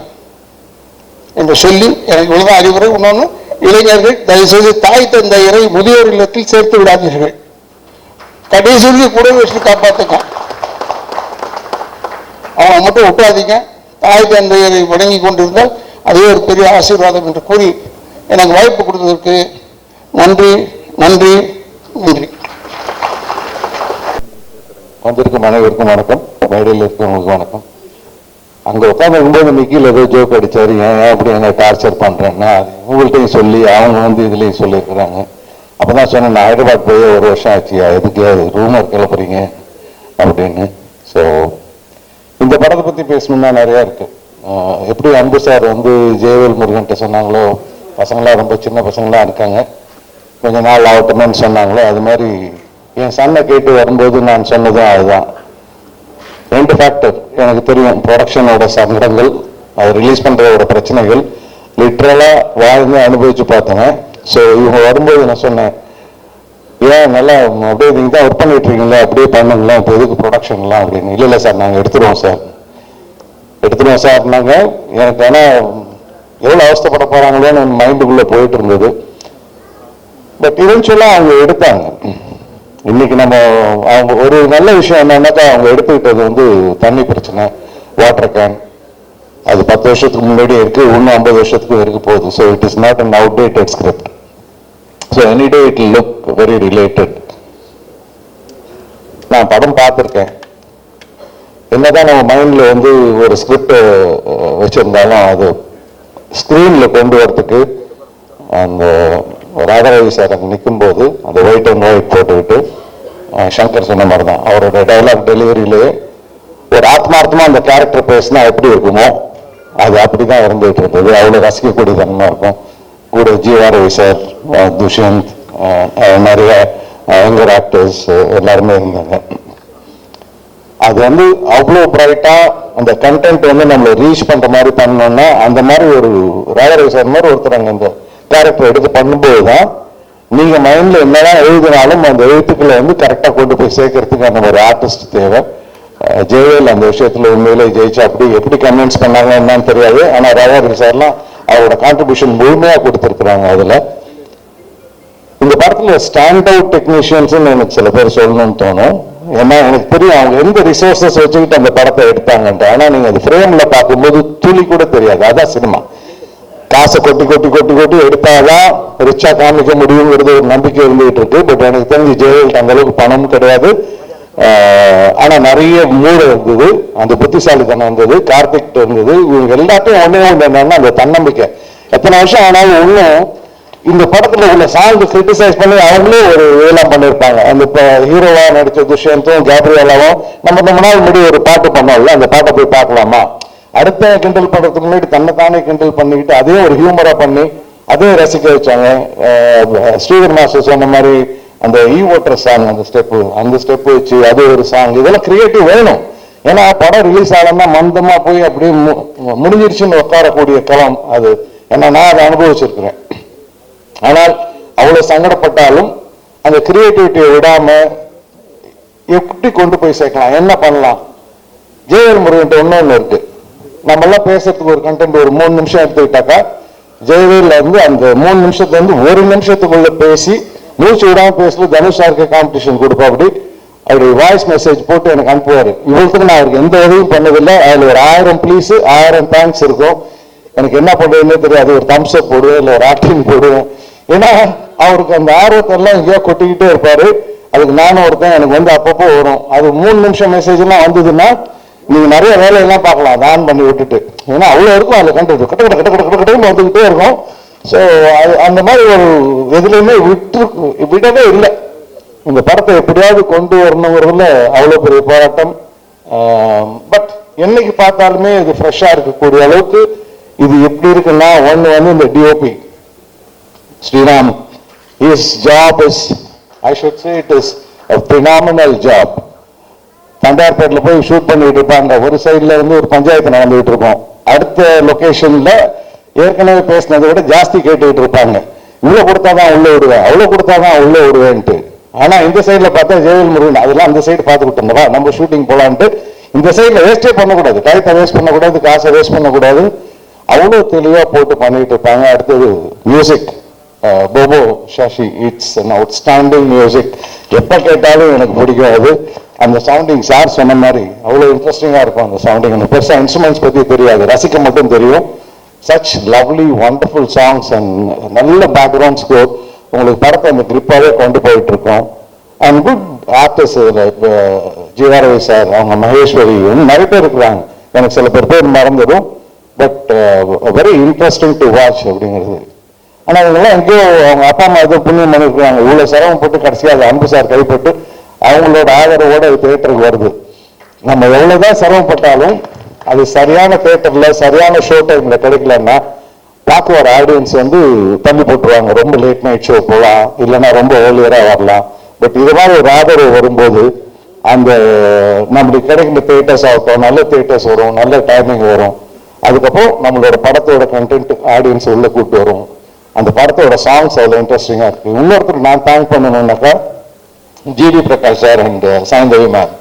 என்று சொல்லி எனக்கு இவ்வளவுதான் அறிவுரை. இன்னொன்று, இளைஞர்கள் தயவுசெய்து தாய் தந்தையரை முதியோர் இல்லத்தில் சேர்த்து விடாதீர்கள், கடைசி கூட வச்சு காப்பாற்றுங்க, அவங்க மட்டும் விட்டாதீங்க. தாய் தந்தையரை வணங்கி கொண்டிருந்தால் அதே ஒரு பெரிய ஆசீர்வாதம் என்று கூறி எனக்கு வாய்ப்பு கொடுத்ததற்கு நன்றி நன்றி நன்றி. வந்திருக்கும் அனைவருக்கும் வணக்கம், மேடையில் இருக்கவங்களுக்கு வணக்கம். அங்கே உட்காந்து இருக்கும்போது நிக்கில் ஏதோ ஜோக் அடிச்சாரு, ஏன் அப்படி என்ன டார்ச்சர் பண்ணுறேன்னா உங்கள்கிட்டையும் சொல்லி அவங்க இதுலேயும் சொல்லியிருக்கிறாங்க. அப்போ தான் சொன்னேன், நான் ஹைதராபாத் போய் 1 வருஷம் ஆச்சு, எதுக்கு ரூமர் கிளப்புறீங்க அப்படின்னு. ஸோ இந்த படத்தை பற்றி பேசணும்னா நிறையா இருக்கு. எப்படி அன்பு சார் ஜெயவேல் முருகன்ட்ட சொன்னாங்களோ, பசங்களாம் ரொம்ப சின்ன பசங்களாம் இருக்காங்க, கொஞ்ச நாள் ஆகட்டும்னு சொன்னாங்களோ, அது மாதிரி என் சன்னை கேட்டு வரும்போது நான் சொன்னதும் அதுதான். 2 ஃபேக்டர் எனக்கு தெரியும், ப்ரொடக்ஷனோட சங்கடங்கள், அதை ரிலீஸ் பண்ணுறதோட பிரச்சனைகள் லிட்ரலாக வாழ்ந்து அனுபவிச்சு பார்த்தேங்க. ஸோ இவங்க வரும்போது நான் சொன்னேன், ஏன் நல்லா அப்படியே நீங்கள் தான் ஒர்க் பண்ணிட்டு இருக்கீங்களா, அப்படியே பண்ணுங்களா, இப்போ எதுக்கு ப்ரொடக்ஷன்லாம் அப்படின்னு. இல்லை சார், நாங்கள் எடுத்துருவோம் சார்னாங்க. எனக்கு ஆனால் எவ்வளோ அவஸ்தப்பட போகிறாங்களோன்னு மைண்டுக்குள்ளே போயிட்டு இருந்தது. பட் இவென்ச்சுவலாக அவங்க எடுத்தாங்க. இன்னைக்கு நம்ம அவங்க ஒரு நல்ல விஷயம் என்னன்னாக்கா, அவங்க எடுத்துக்கிட்டது தண்ணி பிரச்சனை, வாட்டர் கேன், அது 10 வருஷத்துக்கு முன்னாடி இருக்கு, இன்னும் 50 வருஷத்துக்கு இருக்க போகுது. So it is not an outdated script. So any day it will look very related. நான் படம் பார்த்துருக்கேன். என்னதான் நம்ம மைண்ட்ல ஒரு ஸ்கிரிப்ட் வச்சிருந்தாலும் அது ஸ்கிரீன்ல கொண்டு வரதுக்கு அந்த ராகரவி சார் அங்கே நிற்கும்போது அந்த ஒயிட் அண்ட் ஒயிட் போட்டுக்கிட்டு சங்கர் சொன்ன மாதிரி தான் அவரோட டைலாக் டெலிவரியிலேயே ஒரு ஆத்மார்த்தமாக அந்த கேரக்டர் பேசினா எப்படி இருக்குமோ அது அப்படி தான் இருந்துகிட்டு இருந்தது. அவ்வளோ ரசிக்கக்கூடிய தன்மை இருக்கும். கூட ஜீவாரவி சார், துஷ்யந்த், நிறைய யங்கர் ஆக்டர்ஸ் எல்லாருமே இருந்தாங்க. அது அவ்வளோ பிரைட்டாக அந்த கண்டென்ட் நம்மளை ரீச் பண்ணுற மாதிரி பண்ணோம்னா, அந்த மாதிரி ஒரு ராகரவி சார் மாதிரி ஒருத்தர் அங்கே அந்த கேரக்டர் எடுத்து பண்ணும்போது தான் நீங்கள் மைண்டில் என்னதான் எழுதினாலும் அந்த எழுத்துக்களை கரெக்டாக கொண்டு போய் சேர்க்கறதுக்கு அந்த ஒரு ஆர்டிஸ்ட் தேவை. ஜெயவேல் அந்த விஷயத்தில் உண்மையிலே ஜெயிச்சா எப்படி கன்வின்ஸ் பண்ணாங்க என்னன்னு தெரியாது. ஆனால் ராகரவி சார்லாம் அவரோட கான்ட்ரிபியூஷன் முழுமையாக கொடுத்துருக்குறாங்க அதில். இந்த படத்துல ஸ்டாண்ட் அவுட் டெக்னீஷியன்ஸ் எனக்கு சில பேர் சொல்லணும்னு தோணும். ஏன்னா எனக்கு தெரியும் அவங்க எந்த ரிசோர்சஸ் வச்சுக்கிட்டு அந்த படத்தை எடுத்தாங்கன்ட்டு. ஆனா நீங்க அது ஃப்ரேம்ல பார்க்கும்போது துளி கூட தெரியாது. அதான் சினிமா. காசை கொட்டி கொட்டி கொட்டி கொட்டி எடுத்தாதான் ரிச்சா காமிக்க முடியுங்கிறது ஒரு நம்பிக்கை இருந்துகிட்டு இருக்கு. பட் எனக்கு தெரிஞ்சு ஜெயலலிதா அந்த அளவுக்கு பணமும் கிடையாது. ஆனா நிறைய மூளை இருந்தது, அந்த புத்திசாலித்தனம் இருந்தது, கார்த்திக் இருந்தது. இவங்க எல்லாத்தையும் ஒண்ணே ஒன்று என்னன்னா அந்த தன்னம்பிக்கை. எத்தனை வருஷம் ஆனாலும் இன்னும் இந்த படத்துல உள்ள சாங் கிரிட்டிசைஸ் பண்ணி அவங்களே ஒரு இதெல்லாம் பண்ணியிருப்பாங்க. அந்த இப்போ ஹீரோவா நடிச்ச துஷ்யந்தும் கேப்ரியலாவும் நம்ம ரொம்ப நாள் முன்னாடி ஒரு பாட்டு பண்ணோம்ல, அந்த பாட்டை போய் பார்க்கலாமா, அடுத்த கிண்டல் பண்றதுக்கு முன்னாடி தன்னைத்தானே கிண்டல் பண்ணிக்கிட்டு அதே ஒரு ஹியூமரா பண்ணி அதே ரசிக்க வச்சாங்க. ஸ்ரீதர் மாஸ்டர் சொன்ன மாதிரி அந்த ஓட்டர் சாங், அந்த ஸ்டெப் வச்சு அது ஒரு சாங், இதெல்லாம் கிரியேட்டிவ் வேணும். ஏன்னா படம் ரிலீஸ் ஆகலன்னா மந்தமா போய் அப்படியே முடிஞ்சிருச்சுன்னு உட்காரக்கூடிய களம் அது. ஏன்னா நான் அதை அனுபவிச்சிருக்கிறேன். ஆனால் அவ்வளவு சங்கடப்பட்டாலும் அந்த கிரியேட்டிவிட்டியை விடாம எப்படி கொண்டு போய் சேர்க்கலாம், என்ன பண்ணலாம். ஜெயவேல் முருகன் ஒண்ணு இருக்கு, நம்ம எல்லாம் பேசுறதுக்கு ஒரு கண்டென்ட் ஒரு 3 நிமிஷம் எடுத்துக்கிட்டாக்கா, ஜெயவேல் வந்து அந்த 3 நிமிஷத்துல இருந்து 1 நிமிஷத்துக்குள்ள பேசி மூச்சு விடாம பேசல தனுஷ் சாருக்கு காம்படிஷன் கொடுப்பா. அப்படி அவருடைய வாய்ஸ் மெசேஜ் போட்டு எனக்கு அனுப்புவாரு. இவங்களுக்கு நான் அவருக்கு எந்த உதவியும் பண்ணதில்லை. அதுல ஒரு 1000 ப்ளீஸ் 1000 தேங்க்ஸ் இருக்கும். எனக்கு என்ன பண்றதுன்னே தெரியாது. ஒரு தம்ஸ் அப் போடுவேன், இல்லை ஒரு ஆக்டிங் போடுவேன். ஏன்னா அவருக்கு அந்த ஆர்வத்தை எல்லாம் எங்கேயோ கொட்டிக்கிட்டே இருப்பாரு. அதுக்கு நானும் ஒருத்தன் எனக்கு வந்து அப்பப்போ வரும். அது 3 நிமிஷம் மெசேஜ் எல்லாம் வந்ததுன்னா நீங்க நிறைய வேலையெல்லாம் பார்க்கலாம் அதை ஆன் பண்ணி விட்டுட்டு. ஏன்னா அவ்வளவு இருக்கும் அதுல கண்டது கட்ட கட்ட கட்ட கட்ட கட்ட வந்துகிட்டே இருக்கும். ஸோ அது அந்த மாதிரி ஒரு எதுலையுமே விடவே இல்லை. இந்த படத்தை எப்படியாவது கொண்டு வரணுங்கிறதுல அவ்வளோ பெரிய போராட்டம். பட் என்னைக்கு பார்த்தாலுமே இது ஃப்ரெஷ்ஷா இருக்கக்கூடிய அளவுக்கு இது எப்படி இருக்குன்னா, ஒன்று வந்து இந்த DOP Sriram, his job is, I should say it is a phenomenal job. தண்டார்பேட்டில் போய் ஷூட் பண்ணிட்டு இருப்பாங்க. ஒரு சைட்ல வந்து ஒரு பஞ்சாயத்து நடந்துகிட்டு இருக்கும், அடுத்த லொகேஷன்ல ஏற்கனவே பேசினதை விட ஜாஸ்தி கேட்டுக்கிட்டு இருப்பாங்க. இவ்வளவு கொடுத்தாதான் உள்ள விடுவேன், அவ்வளவு கொடுத்தாதான் உள்ள விடுவேன்ட்டு. ஆனா இந்த சைட்ல பார்த்தா ஜெயவேல் முருகன் அதெல்லாம் அந்த சைடு பார்த்துக்கிட்டு இருந்தவா நம்ம ஷூட்டிங் போலான்ட்டு இந்த சைட்ல வேஸ்டே பண்ணக்கூடாது, டயத்தை வேஸ்ட் பண்ணக்கூடாது, காசை வேஸ்ட் பண்ணக்கூடாது. அவ்வளவு தெளிவா போட்டு பண்ணிட்டு இருப்பாங்க. அடுத்தது music, Bobo Shashi, it's an outstanding music. எப்ப கேட்டாலும் எனக்கு பிடிக்கும் அது. அந்த சவுண்டிங் சார் சொன்ன மாதிரி அவ்வளவு இன்ட்ரெஸ்டிங்கா இருக்கும் அந்த சவுண்டிங். எனக்கு பெருசா இன்ஸ்ட்ருமெண்ட்ஸ் பத்தி தெரியாது, ரசிக்க மட்டும் தெரியும். Such lovely wonderful songs and நல்ல பேக்ரவுண்ட் ஸ்கோர். உங்களுக்கு படத்தை அந்த கிரிப்பாவே கொண்டு போயிட்டு இருக்கோம். And good artist GRI sir, அவங்க மகேஸ்வரி, நிறைய பேர் இருக்கிறாங்க. எனக்கு சில பேர் மறந்துடும். But very interesting to watch அப்படிங்கிறது. ஆனா இவங்கெல்லாம் எங்கேயோ அவங்க அப்பா அம்மா ஏதோ புண்ணியம் பண்ணிருக்காங்க. இவ்வளவு சிரமம் போட்டு கடைசியாக அது அன்பு சார் கைப்பட்டு அவங்களோட ஆதரவோட தியேட்டருக்கு வருது. நம்ம எவ்வளவுதான் சிரமப்பட்டாலும் அது சரியான தியேட்டர்ல சரியான ஷோ டைம்ல கிடைக்கலன்னா பார்க்க வர ஆடியன்ஸ் வந்து தள்ளி போட்டுருவாங்க. ரொம்ப லேட் நைட் ஷோ போகலாம், இல்லைன்னா ரொம்ப ஏர்லியரா வரலாம். பட் இது மாதிரி ஒரு ஆதரவு வரும்போது அந்த நம்மளுக்கு கிடைக்கிற தியேட்டர்ஸ் ஆகட்டும், நல்ல தியேட்டர்ஸ் வரும், நல்ல டைமிங் வரும். அதுக்கப்புறம் நம்மளோட படத்தோட கண்டென்ட் ஆடியன்ஸ் உள்ள கூப்பிட்டு வரும். அந்த படத்தோட சாங்ஸ் அவ்வளோ இன்ட்ரெஸ்டிங்கா இருக்கு. இன்னொருத்தர் நான் தேங்க் பண்ணணும்னாக்கா G V Prakash sir and Saindhavi ma'am.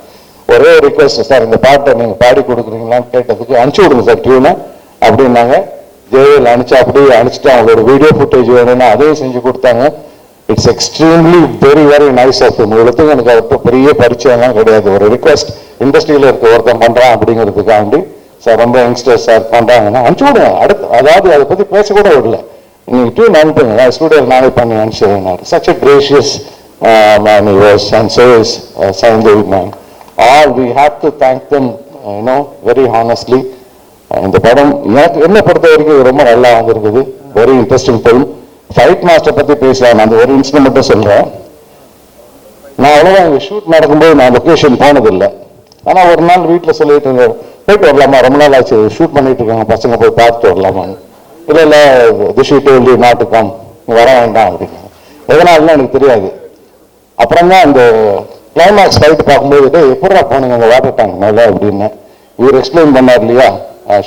ஒரே ரிக்வெஸ்ட் சார், இந்த பாட்டை நீங்க பாடி கொடுக்குறீங்களான்னு கேட்டதுக்கு அனுப்பிச்சு விடுங்க சார் டியூனை அப்படின்னாங்க. ஜெயவேல் அனுப்பிச்சு அப்படியே அனுப்பிச்சுட்டு அவங்களோட வீடியோ ஃபுட்டேஜ் வேணும்னா அதையும் செஞ்சு கொடுத்தாங்க. It's extremely very very nice of உங்களுக்கு. எனக்கு அவர்கிட்ட பெரிய பரிச்சயம்லாம் கிடையாது. ஒரு ரிக்வெஸ்ட், இண்டஸ்ட்ரியில இருக்க ஒருத்தன் பண்றான் அப்படிங்கிறதுக்காண்டி சார், ரொம்ப யங்ஸ்டர்ஸ் சார் பண்றாங்கன்னா அனுப்பிச்சு விடுங்க. அடுத்து அதாவது அதை பத்தி பேசக்கூட விடல, நீங்க டியூன் அனுப்புங்க, ஸ்டூடியோவில் நானே பண்ணி அனுப்பிச்சிருந்தார். Such a gracious man he was, and so is Saindevi ma'am. All we have to thank them, very honestly. இந்த படம் எனக்கு என்ன பொறுத்த வரைக்கும் ரொம்ப நல்லா வந்திருக்குது. Very interesting film. Fight master பத்தி பேசலாம். நான் அந்த ஒரு இன்சிடென்ட் மட்டும் சொல்றேன். நான் அவ்வளோதான் இங்கே ஷூட் நடக்கும்போது நான் லொக்கேஷன் போனதில்லை. ஆனால் ஒரு நாள் வீட்டில் சொல்லிட்டு இருந்தேன், போயிட்டு வரலாமா, ரொம்ப நாள் ஆச்சு ஷூட் பண்ணிட்டு இருக்காங்க பசங்க, போய் பார்த்துட்டு வரலாமான்னு. இல்லை இல்லை this shoot only not to come, வர வேண்டாம் அப்படின்னா. எதனாலலாம் எனக்கு தெரியாது. அப்புறம் தான் அந்த கிளைமேக்ஸ் ஃபைட் பார்க்கும்போது எப்படா போனீங்க அங்கே வாட்டர் டேங்க் மேலே அப்படின்னு இவர் எக்ஸ்பிளைன் பண்ணார் இல்லையா,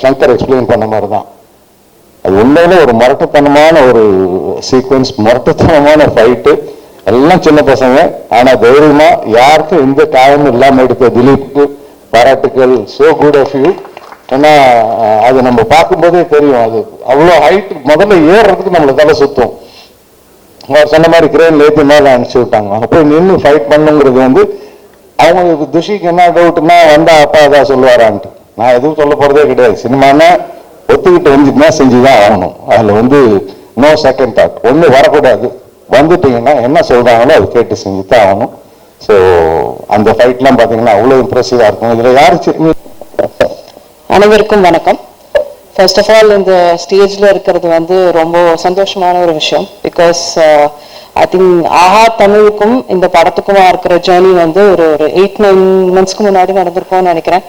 சங்கர் எக்ஸ்பிளைன் பண்ண மாதிரி தான். அது உண்மையிலே ஒரு முரட்டுத்தனமான ஒரு சீக்வன்ஸ், முரட்டுத்தனமான ஃபைட்டு. எல்லாம் சின்ன பசங்க, ஆனா தைரியமா யாருக்கும் எந்த காயமும் இல்லாம எடுத்த திலீப்க்கு பாராட்டுக்கள். So good of you. ஏன்னா அது நம்ம பார்க்கும்போதே தெரியும், அது அவ்வளோ ஹைட் முதல்ல ஏறுறதுக்கு நம்மளை தலை சுத்தும். அவர் சொன்ன மாதிரி கிரேன் ஏற்றி மேலே அனுப்பிச்சு விட்டாங்க. அங்கே போய் நின்று ஃபைட் பண்ணுங்கிறது வந்து அவங்க துஷிக்கு என்ன டவுட்னா வந்தா அப்பா ஏதாவது சொல்லுவாரான்ட்டு. நான் எதுவும் சொல்ல போறதே கிடையாது. சினிமானா ஒத்துக்கிட்டு வந்துட்டுனா செஞ்சுதான் ஆகணும். அதில் வந்து நோ செகண்ட் தாட். ஒன்று வரக்கூடாது. வந்துட்டீங்கன்னா என்ன சொல்றாங்களோ அது கேட்டு செஞ்சுதான் ஆகணும். ஸோ அந்த ஃபைட்லாம் பார்த்தீங்கன்னா அவ்வளோ இம்ப்ரெசிவாக இருக்கும். இதில் யாரு அனைவருக்கும் வணக்கம். ஃபர்ஸ்ட் ஆஃப் ஆல் இந்த ஸ்டேஜில் இருக்கிறது வந்து ரொம்ப சந்தோஷமான ஒரு விஷயம். பிகாஸ் ஐ திங்க் ஆஹா தமிழுக்கும் இந்த படத்துக்குமா இருக்கிற ஜேர்னி வந்து ஒரு 8-9 monthsக்கு முன்னாடி நடந்திருக்கும்னு நினைக்கிறேன்.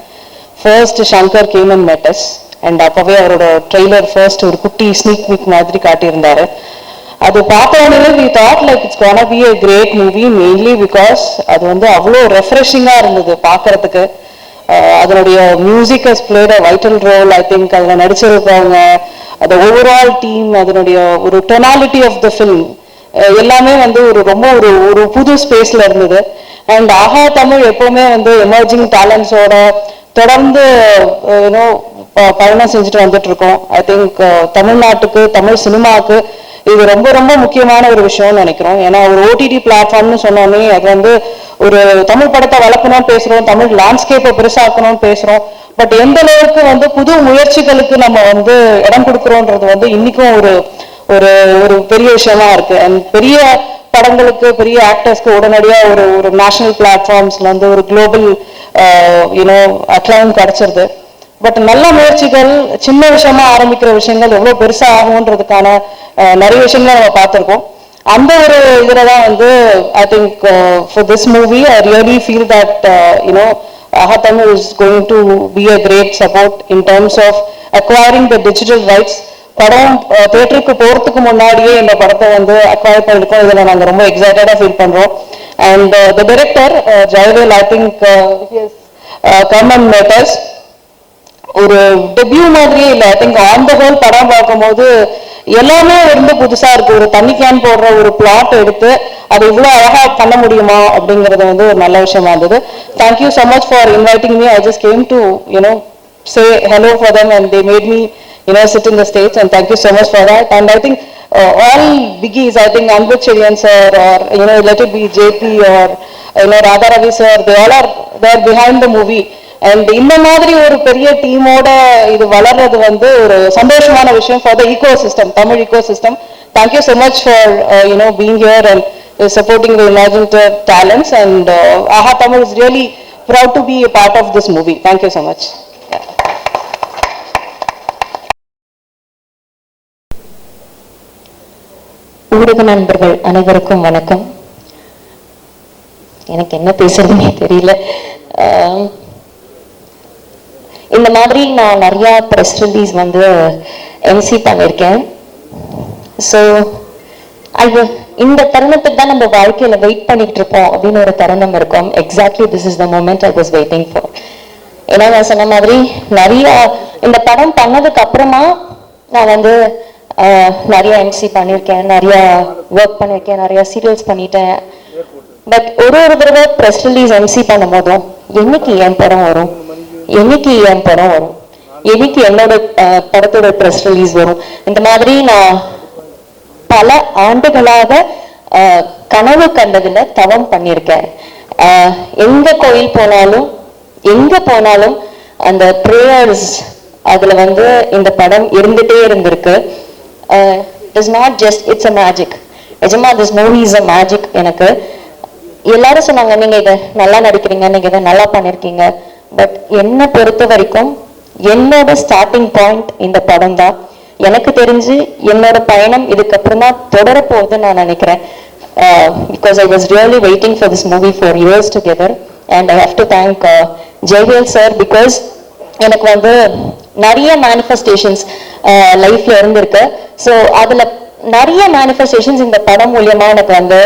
First Shankar came and met us and அப்போவே அவரோட ட்ரெய்லர் ஃபர்ஸ்ட் ஒரு குட்டி ஸ்னீக் வீக் மாதிரி காட்டியிருந்தாரு. அது பார்த்த உடனே we thought like it's gonna be a great movie, mainly because அது வந்து அவ்வளோ ரெஃப்ரெஷிங்காக இருந்தது பார்க்கறதுக்கு. அதனுடைய music has played a vital role. I think அதில் நடிச்சிருக்கவங்க, அந்த ஓவரால் டீம், அதனுடைய ஒரு டொனாலிட்டி ஆஃப் த ஃபில்ம் எல்லாமே வந்து ரொம்ப ஒரு புது ஸ்பேஸ்ல இருந்தது. அண்ட் ஆஹா தமிழ் எப்பவுமே வந்து எமர்ஜிங் டேலண்ட்ஸோட தொடர்ந்து பயணம் செஞ்சுட்டு வந்துட்டு இருக்கோம். ஐ திங்க் தமிழ்நாட்டுக்கு, தமிழ் சினிமாவுக்கு இது ரொம்ப ரொம்ப முக்கியமான ஒரு விஷயம்னு நினைக்கிறோம். ஏன்னா ஒரு ஓடிடி பிளாட்ஃபார்ம்னு சொன்னோன்னே அது வந்து ஒரு தமிழ் படத்தை வளர்க்கணும்னு பேசுறோம், தமிழ் லேண்ட்ஸ்கேப்பை பெருசாக்கணும்னு பேசுறோம். பட் எந்த அளவுக்கு வந்து புது முயற்சிகளுக்கு நம்ம வந்து இடம் கொடுக்குறோன்றது வந்து இன்னைக்கும் ஒரு ஒரு ஒரு பெரிய விஷயமா இருக்கு. அண்ட் பெரிய படங்களுக்கு, பெரிய ஆக்டர்ஸ்க்கு உடனடியாக ஒரு நேஷனல் பிளாட்ஃபார்ம்ஸ்ல வந்து ஒரு குளோபல் அக்ளைம் கிடைச்சிருது. பட் நல்ல முயற்சிகள், சின்ன விஷயமா ஆரம்பிக்கிற விஷயங்கள் எவ்வளவு பெருசா ஆகும்ன்றதுக்கான நிறைய விஷயங்கள் நம்ம பார்த்துருக்கோம். அந்த ஒரு இதுல தான் வந்து I think for this movie I really feel that ஆஹா Tamil is going to be a great support in terms of acquiring the digital rights. படம் தியேட்டருக்கு போறதுக்கு முன்னாடியே இந்த படத்தை வந்து அக்வயர் பண்ணிருக்கோம். இதில் நாங்கள் ரொம்ப எக்ஸைட்டடா ஃபீல் பண்றோம். And the director Jayavel, I think come and matters ஒரு டெபியூ மாதிரியே இல்லை. I think on the whole படம் பார்க்கும்போது எல்லாமே ரொம்ப புதுசா இருக்கு. ஒரு தண்ணி கேன் போடுற ஒரு பிளாட் எடுத்து அதை இவ்வளவு அழகா பண்ண முடியுமா அப்படிங்கறது வந்து ஒரு நல்ல விஷயமா இருந்தது. Thank you so much for inviting me. I just came to say hello for them and they made me sit in the stage, and thank you so much for that. And I think all biggies, I think Anbud Cherian sir or let it be JP or Radha Ravi sir, they all are there behind the movie. And இந்த மாதிரி ஒரு பெரிய டீமோட இது வளர்றது வந்து ஒரு சந்தோஷமான விஷயம் for the ecosystem, Tamil ecosystem. Thank you so much for being here and supporting the imaginative talents, and Aha Tamil is really proud to be a part of this movie. Thank you so much. ஊடக நண்பர்கள் அனைவருக்கும் வணக்கம். எனக்கு என்ன பேசுறதுன்னே தெரியல. இந்த மாதிரி நான் நிறைய ப்ரெஸ் ரிலீஸ் வந்து எம்சி பண்ணியிருக்கேன். ஸோ அது இந்த தருணத்துக்கு தான் நம்ம வாழ்க்கையில வெயிட் பண்ணிட்டு இருப்போம் அப்படின்னு ஒரு தருணம் இருக்கும். Exactly this is the moment I was waiting for. ஏன்னா நான் சொன்ன மாதிரி நிறைய இந்த படம் பண்ணதுக்கு அப்புறமா நான் வந்து நிறைய எம்சி பண்ணியிருக்கேன், நிறைய ஒர்க் பண்ணியிருக்கேன், நிறைய சீரியல்ஸ் பண்ணிட்டேன். பட் ஒரு தடவை ப்ரெஸ் ரிலீஸ் எம்சி பண்ணும் போதும் என்னைக்கு என் படம் வரும், என்னைக்கு என் படம் வரும், என்னைக்கு என்னோட படத்தோட ப்ரெஸ் ரிலீஸ் வரும், இந்த மாதிரி நான் பல ஆண்டுகளாக கனவு கண்டதுல தவம் பண்ணியிருக்கேன். எங்க கோயில் போனாலும், எங்க போனாலும் அந்த ப்ரேயர்ஸ் அதுல வந்து இந்த படம் இருந்துட்டே இருந்திருக்கு. It's not just it's a magic. நிஜமா this movie is a magic. எனக்கு எல்லாரும் சொன்னாங்க நீங்க இதை நல்லா நடிக்கிறீங்க, நீங்க இதை நல்லா பண்ணிருக்கீங்க. பட் என்னை பொறுத்த வரைக்கும் என்னோட ஸ்டார்டிங் பாயிண்ட் இந்த படம் தான். எனக்கு தெரிஞ்சு என்னோட பயணம் இதுக்கப்புறம் தான் தொடர போகுதுன்னு நான் நினைக்கிறேன். Because I was really waiting for this movie for years together. And I have to thank Jayavel sir. Because எனக்கு வந்து நிறைய மேனிஃபெஸ்டேஷன்ஸ் லைஃப்ல இருந்திருக்கு. ஸோ அதுல நிறைய மேனிஃபெஸ்டேஷன்ஸ் இந்த படம் மூலியமா எனக்கு வந்து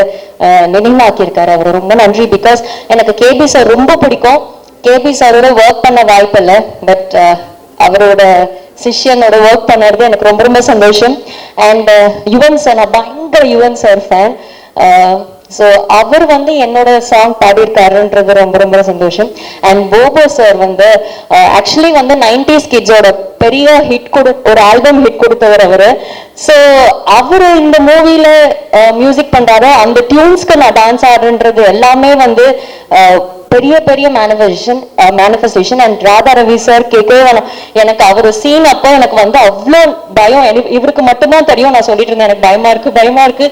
நினைவாக்கியிருக்காரு. அவர் ரொம்ப நன்றி. பிகாஸ் எனக்கு கேபி சார் ரொம்ப பிடிக்கும். கேபி சாரோட ஒர்க் பண்ண வாய்ப்பு இல்லை. பட் அவரோட சிஷ்யனோட ஒர்க் பண்ணுறது எனக்கு ரொம்ப ரொம்ப சந்தோஷம். அண்ட் யுவன் சார், நான் பயங்கர யுவன் சார் ஃபேன். ஸோ அவர் வந்து என்னோட சாங் பாடியிருக்காருன்றது ரொம்ப ரொம்ப சந்தோஷம். அண்ட் போபோ சார் வந்து ஆக்சுவலி வந்து 90s கிட்ஸோட பெரிய ஒரு ஆல்பம் ஹிட் கொடுத்தவர் அவரு. ஸோ அவரு இந்த மூவில மியூசிக் பண்றாரு, அந்த டியூன்ஸ்க்கு நான் டான்ஸ் ஆடுன்றது எல்லாமே வந்து பெரிய பெரிய manifestation. And Radha Ravi sir கேட்கவே வேணாம், எனக்கு அவர் சீன் அப்போ எனக்கு வந்து அவ்வளோ பயம். இவருக்கு மட்டும்தான் தெரியும், நான் சொல்லிட்டு இருந்தேன் எனக்கு பயமா இருக்கு.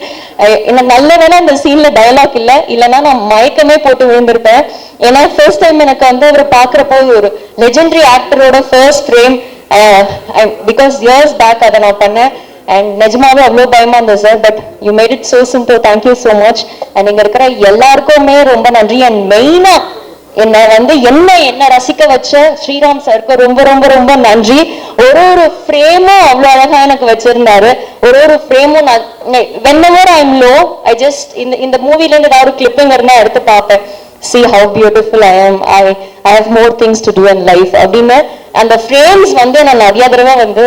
எனக்கு நல்ல வேளை அந்த சீன்ல டயலாக் இல்லைன்னா நான் மயக்கமே போட்டு விழுந்திருப்பேன். ஏன்னா ஃபர்ஸ்ட் டைம் எனக்கு வந்து அவர் பாக்குறப்போ ஒரு லெஜெண்டரி ஆக்டரோட first frame, because years back அதை நான் பண்ணேன். அண்ட் நிஜமாவே அவ்வளோ பயமா இருந்தது சார். But you made it so simple. Thank you so much. And இங்க இருக்கிற எல்லாருக்குமே ரொம்ப நன்றி. அண்ட் மெயினா என்ன ரசிக்க வச்ச ஸ்ரீராம் சாருக்கு ரொம்ப ரொம்ப ரொம்ப நன்றி. ஒரு ஃப்ரேமும் அவ்வளோ அழகா எனக்கு வச்சிருந்தாரு. ஒரு ஃப்ரேமும் whenever I'm low, I just இந்த மூவில இருந்து ஏதாவது கிளிப்பிங் இருந்தா எடுத்து பார்ப்பேன். See how beautiful I am. I have more things to do in life அப்படின்னு அந்த ஃப்ரேம்ஸ் வந்து நான் நிறைய தடவை வந்து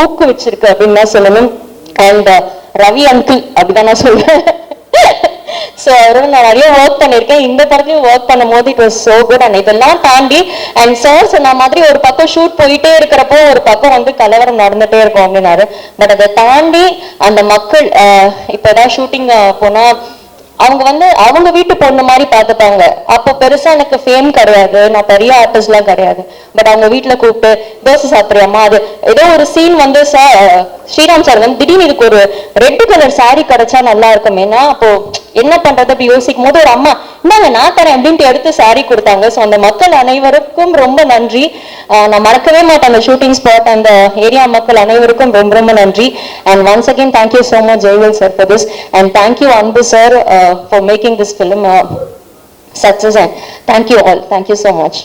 ஊக்குவிச்சிருக்கு அப்படின்னு தான் சொல்லணும். அண்ட் ரவி அங்கிள் அப்படிதான் நான் சொல்றேன். ஸோ அவரோட நான் நிறைய ஒர்க் பண்ணியிருக்கேன். இந்த படத்துலையும் ஒர்க் பண்ணும் போது it was so good. And இதெல்லாம் தாண்டி அண்ட் சார் சொன்ன மாதிரி ஒரு பக்கம் ஷூட் போயிட்டே இருக்கிறப்போ ஒரு பக்கம் வந்து கலவரம் நடந்துட்டே இருக்கும் அப்படின்னாரு. பட் அதை தாண்டி அந்த மக்கள் இப்போ ஏதாவது ஷூட்டிங் போனா அவங்க வந்து அவங்க வீட்டு பொண்ணு மாதிரி பார்த்துப்பாங்க. அப்போ பெருசா எனக்கு ஃபேம் கிடையாது, நான் பெரிய ஆர்டிஸ்ட்லாம் கிடையாது. பட் அவங்க வீட்டுல கூப்பிட்டு தோசை சாப்பிட்றியாமா, அது ஏதோ ஒரு சீன் வந்து ஸ்ரீராம் சார் வந்து திடீர்னு இதுக்கு ஒரு ரெட் கலர் சாரி கிடைச்சா நல்லா இருக்குமேனா, அப்போ என்ன பண்றது அப்படி யோசிக்கும் போது ஒரு அம்மா இந்தாங்க நான் தரேன் அப்படின்ட்டு எடுத்து சாரி கொடுத்தாங்க. ஸோ அந்த மக்கள் அனைவருக்கும் ரொம்ப நன்றி. நான் மறக்கவே மாட்டேன் அந்த ஷூட்டிங் ஸ்பாட், அந்த ஏரியா மக்கள் அனைவருக்கும் ரொம்ப ரொம்ப நன்றி. And once again thank you so much Jaivel sir for this. And thank you அன்பு sir for making this film success, and thank you all. Thank you so much.